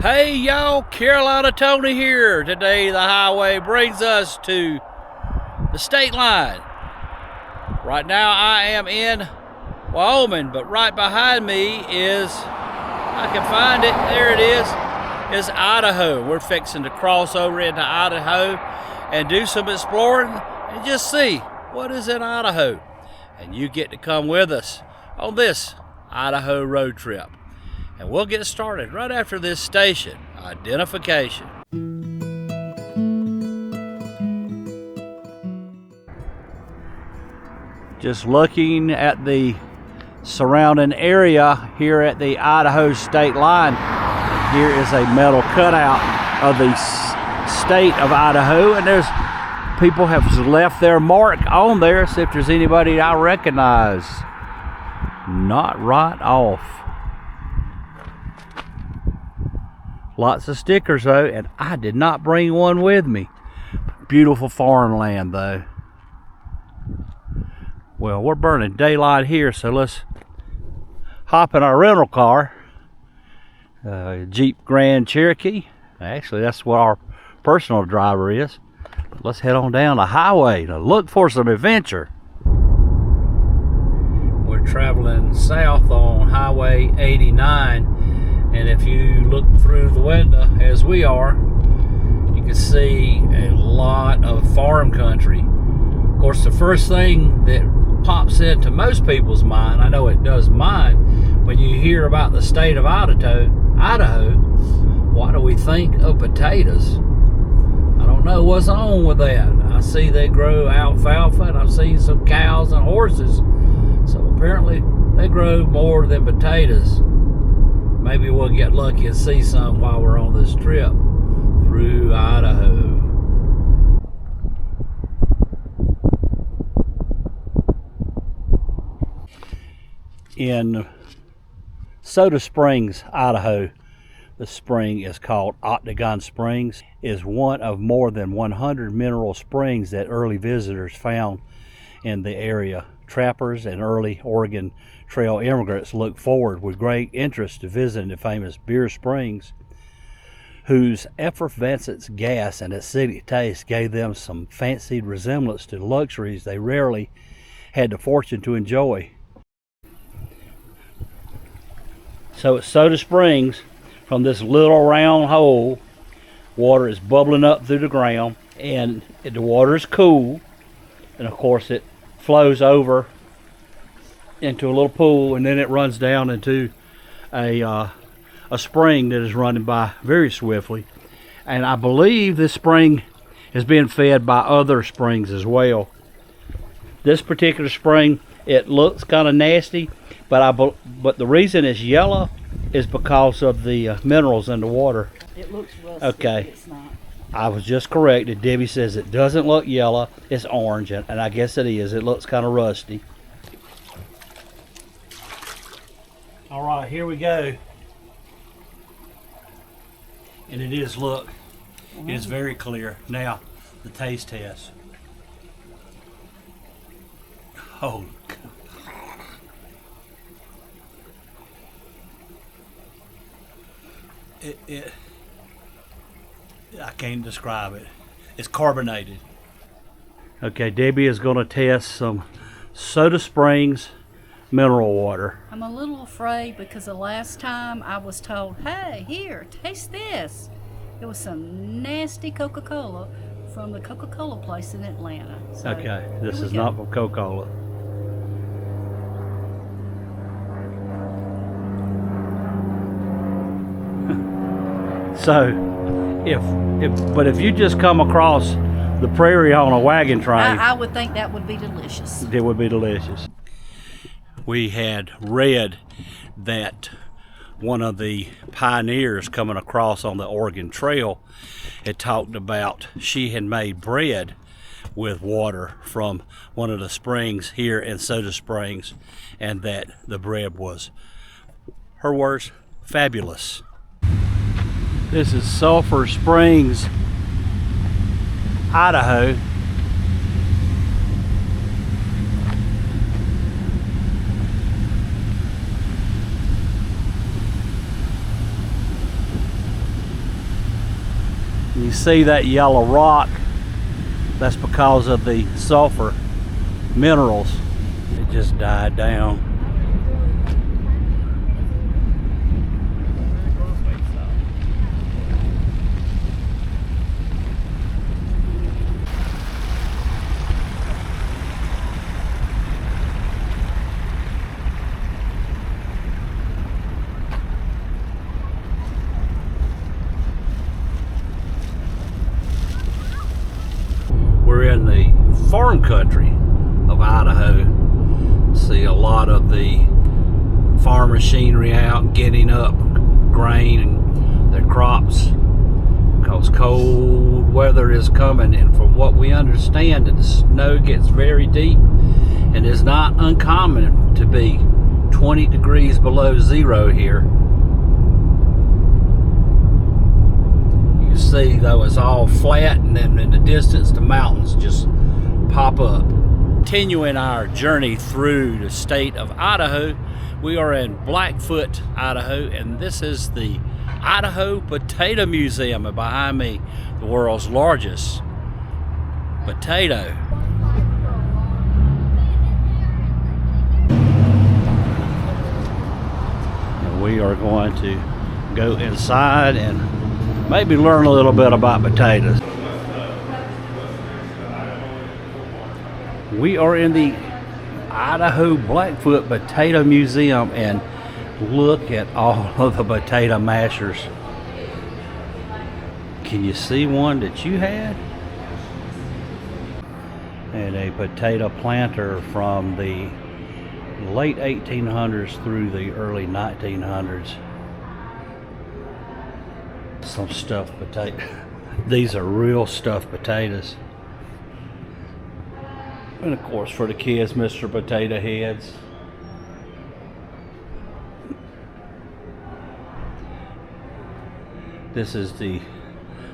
Hey y'all, Carolina Tony here. Today the highway brings us to the state line. Right now I am in Wyoming, but right behind me is, I can find it, there it is Idaho. We're fixing to cross over into Idaho and do some exploring and just see what is in Idaho. And you get to come with us on this Idaho road trip. And we'll get started right after this station identification. Just looking at the surrounding area here at the Idaho state line. Here is a metal cutout of the state of Idaho, and there's people have left their mark on there. See if there's anybody I recognize. Not right off. Lots of stickers though, and I did not bring one with me. Beautiful farmland though. Well, we're burning daylight here, so let's hop in our rental car. Jeep Grand Cherokee. Actually, that's what our personal driver is. But let's head on down the highway to look for some adventure. We're traveling south on Highway 89. And if you look through the window, as we are, you can see a lot of farm country. Of course, the first thing that pops into most people's mind, I know it does mine, when you hear about the state of Idaho, why do we think of potatoes? I don't know what's on with that. I see they grow alfalfa, and I've seen some cows and horses. So apparently they grow more than potatoes. Maybe we'll get lucky and see some while we're on this trip through Idaho. In Soda Springs, Idaho, the spring is called Octagon Springs. It is one of more than 100 mineral springs that early visitors found in the area. Trappers and early Oregon Trail immigrants look forward with great interest to visiting the famous Beer Springs, whose effervescent gas and acidic taste gave them some fancied resemblance to luxuries they rarely had the fortune to enjoy. So at Soda Springs, from this little round hole, water is bubbling up through the ground, and the water is cool, and of course it flows over into a little pool, and then it runs down into a spring that is running by very swiftly. And I believe this spring is being fed by other springs as well. This particular spring, it looks kind of nasty, but the reason it's yellow is because of the minerals in the water. It looks rusty. Okay. It's not. I was just corrected. Debbie says it doesn't look yellow, it's orange, and I guess it is. It looks kind of rusty. All right, here we go. And it is, look, it is very clear. Now, the taste test. Oh, I can't describe it. It's carbonated. Okay, Debbie is going to test some Soda Springs mineral water. I'm a little afraid because the last time I was told, hey, here, taste this. It was some nasty Coca-Cola from the Coca-Cola place in Atlanta. So, okay, this is not from Coca-Cola. So, if you just come across the prairie on a wagon train, I would think that would be delicious. It would be delicious. We had read that one of the pioneers coming across on the Oregon Trail had talked about she had made bread with water from one of the springs here in Soda Springs, and that the bread was, her words, fabulous. This is Sulphur Springs, Idaho. You see that yellow rock? That's because of the sulfur minerals. It just died down. We're in the farm country of Idaho. See a lot of the farm machinery out getting up grain and their crops because cold weather is coming, and from what we understand, the snow gets very deep and it's not uncommon to be 20 degrees below zero here. You see though it's all flat, and then in the distance the mountains just pop up. Continuing our journey through the state of Idaho, we are in Blackfoot, Idaho, and this is the Idaho Potato Museum, and behind me the world's largest potato. And we are going to go inside and maybe learn a little bit about potatoes. We are in the Idaho Blackfoot Potato Museum, and look at all of the potato mashers. Can you see one that you had? And a potato planter from the late 1800s through the early 1900s. Some stuffed potato. These are real stuffed potatoes. And of course for the kids, Mr. Potato Heads. This is the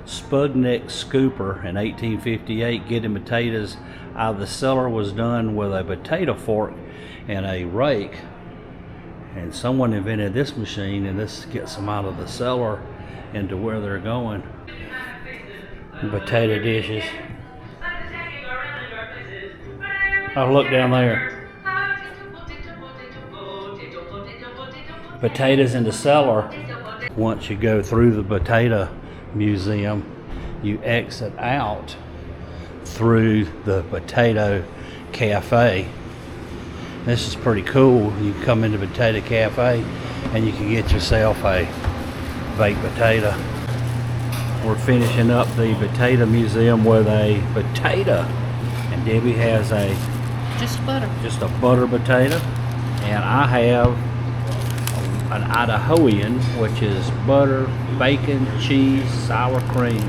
Spudnik scooper in 1858. Getting potatoes out of the cellar was done with a potato fork and a rake. And someone invented this machine, and this gets them out of the cellar into where they're going. Potato dishes. Oh, look down there. Potatoes in the cellar. Once you go through the potato museum, you exit out through the potato cafe. This is pretty cool. You come into the potato cafe and you can get yourself a baked potato. We're finishing up the potato museum with a potato, and Debbie has just a butter potato, and I have an Idahoan, which is butter, bacon, cheese, sour cream.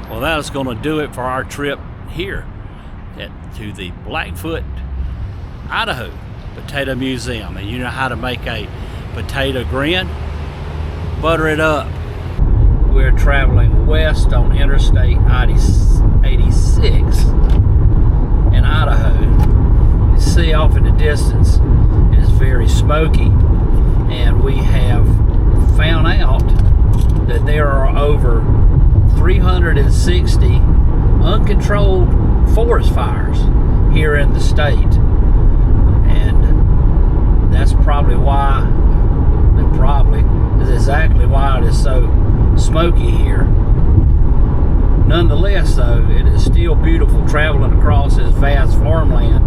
Well, that is going to do it for our trip here to the Blackfoot, Idaho Potato Museum. And you know how to make a potato grin? Butter it up. We're traveling west on Interstate 86 in Idaho. You see off in the distance, it is very smoky, and we have found out that there are over 360 uncontrolled forest fires here in the state, and that's probably why, is exactly why it is so smoky here. Nonetheless though, it is still beautiful traveling across this vast farmland.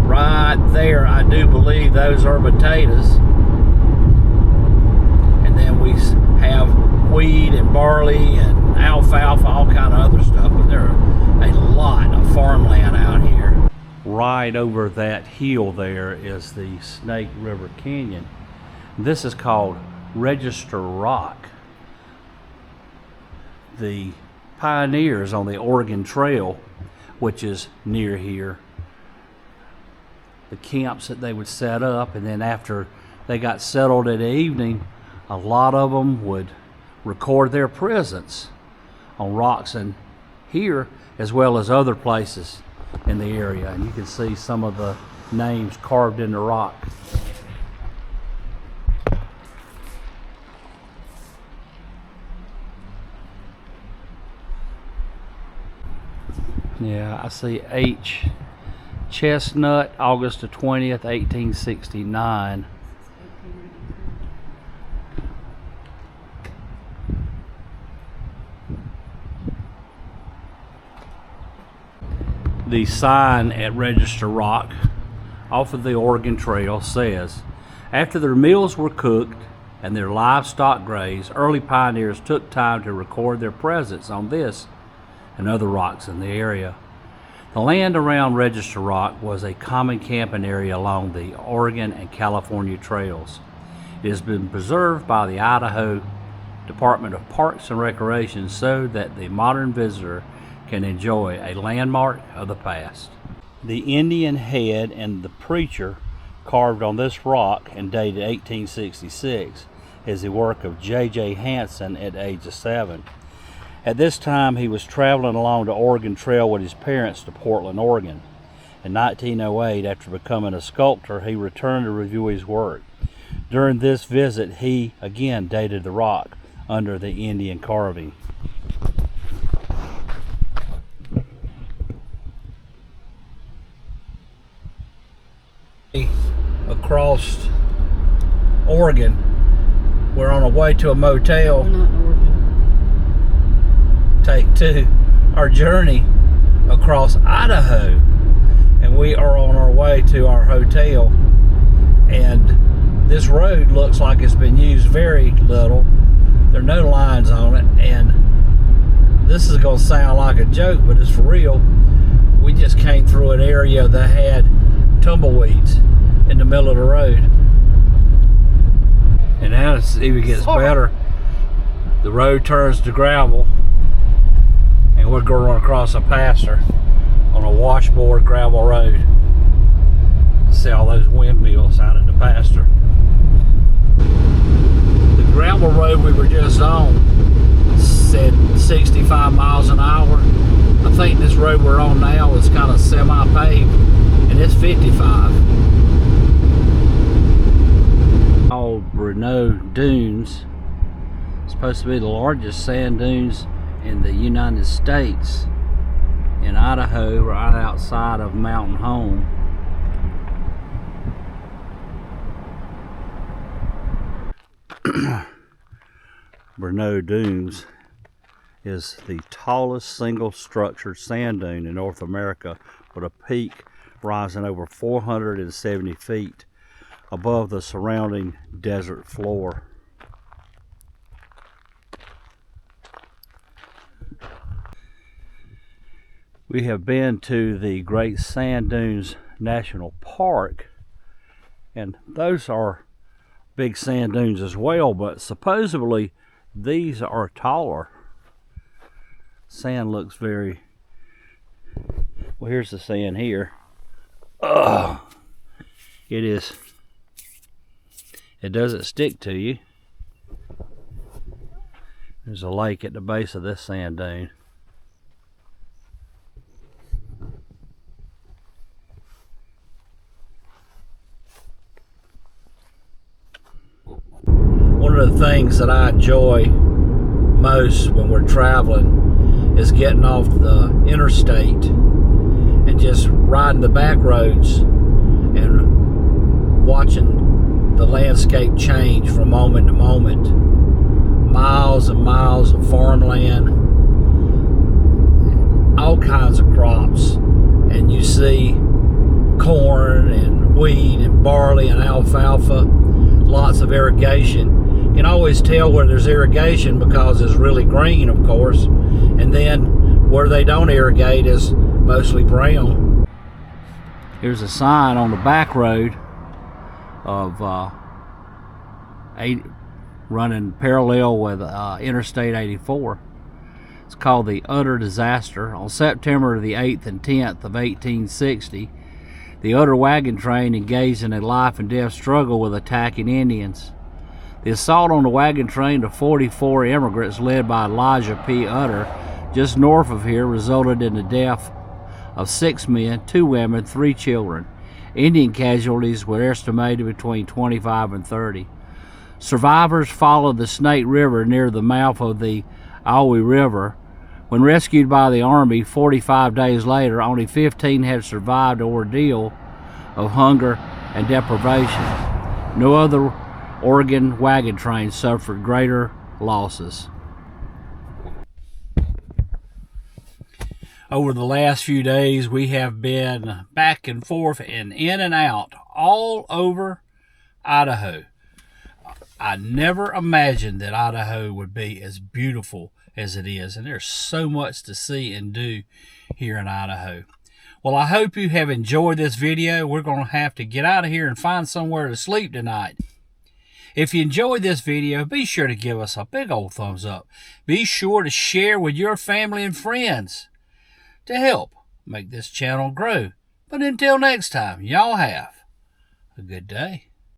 Right there, I do believe those are potatoes, and then we have wheat and barley and alfalfa, all kind of other stuff, but there are a lot of farmland out here. Right over that hill there is the Snake River Canyon. This is called Register Rock. The pioneers on the Oregon Trail, which is near here, the camps that they would set up, and then after they got settled in the evening, a lot of them would record their presence on rocks, and here as well as other places in the area, and you can see some of the names carved in the rock. Yeah, I see H. Chestnut, August the 20th, 1869. The sign at Register Rock off of the Oregon Trail says, after their meals were cooked and their livestock grazed, early pioneers took time to record their presence on this and other rocks in the area. The land around Register Rock was a common camping area along the Oregon and California trails. It has been preserved by the Idaho Department of Parks and Recreation so that the modern visitor can enjoy a landmark of the past. The Indian head and the preacher carved on this rock and dated 1866 is the work of J.J. Hansen at age of 7. At this time, he was traveling along the Oregon Trail with his parents to Portland, Oregon. In 1908, after becoming a sculptor, he returned to review his work. During this visit, he again dated the rock under the Indian carving. Across Oregon, we're on our way to a motel. We're not in Oregon. Take 2, our journey across Idaho, and we are on our way to our hotel. And this road looks like it's been used very little. There are no lines on it, and this is going to sound like a joke, but it's for real. We just came through an area that had tumbleweeds in the middle of the road, and now it even gets better. The road turns to gravel, and we're going across a pasture on a washboard gravel road. See all those windmills out in the pasture. The gravel road we were just on said 65 miles an hour. I think this road we're on now is kind of semi-paved, and it's 55. Called Bruneau Dunes. It's supposed to be the largest sand dunes in the United States, in Idaho, right outside of Mountain Home. Bruneau Dunes is the tallest single structured sand dune in North America, with a peak rising over 470 feet above the surrounding desert floor. We have been to the Great Sand Dunes National Park, and those are big sand dunes as well, but supposedly these are taller. Sand looks very, well, here's the sand here. Ugh. It doesn't stick to you. There's a lake at the base of this sand dune. One of the things that I enjoy most when we're traveling is getting off the interstate and just riding the back roads and watching the landscape change from moment to moment. Miles and miles of farmland, all kinds of crops, and you see corn and wheat and barley and alfalfa, lots of irrigation. You can always tell where there's irrigation because it's really green, of course, and then where they don't irrigate is mostly brown. Here's a sign on the back road of running parallel with Interstate 84. It's called the Utter Disaster. On September the 8th and 10th of 1860, the Utter wagon train engaged in a life and death struggle with attacking Indians. The assault on the wagon train of 44 immigrants led by Elijah P. Utter just north of here resulted in the death of 6 men, 2 women, 3 children. Indian casualties were estimated between 25 and 30. Survivors followed the Snake River near the mouth of the Awi River, When rescued by the Army 45 days later, only 15 had survived the ordeal of hunger and deprivation. No other Oregon wagon train suffered greater losses. Over the last few days, we have been back and forth and in and out all over Idaho. I never imagined that Idaho would be as beautiful as it is, and there's so much to see and do here in Idaho. Well, I hope you have enjoyed this video. We're going to have to get out of here and find somewhere to sleep tonight. If you enjoyed this video, be sure to give us a big old thumbs up. Be sure to share with your family and friends to help make this channel grow. But until next time, y'all have a good day.